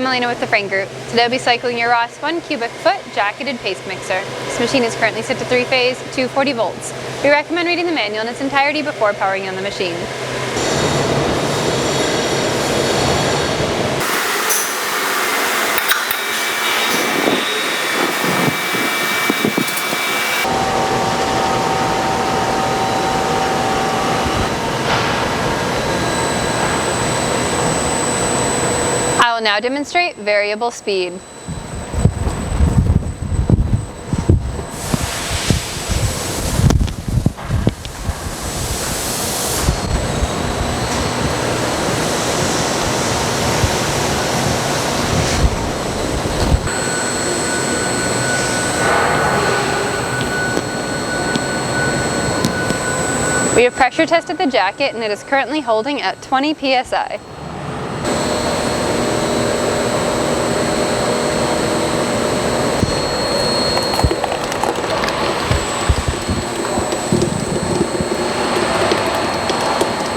I'm Elena with the Frain Group. Today I'll be cycling your Ross 1 cubic foot jacketed paste mixer. This machine is currently set to 3-phase, 240 volts. We recommend reading the manual in its entirety before powering on the machine. I will now demonstrate variable speed. We have pressure tested the jacket and it is currently holding at 20 PSI.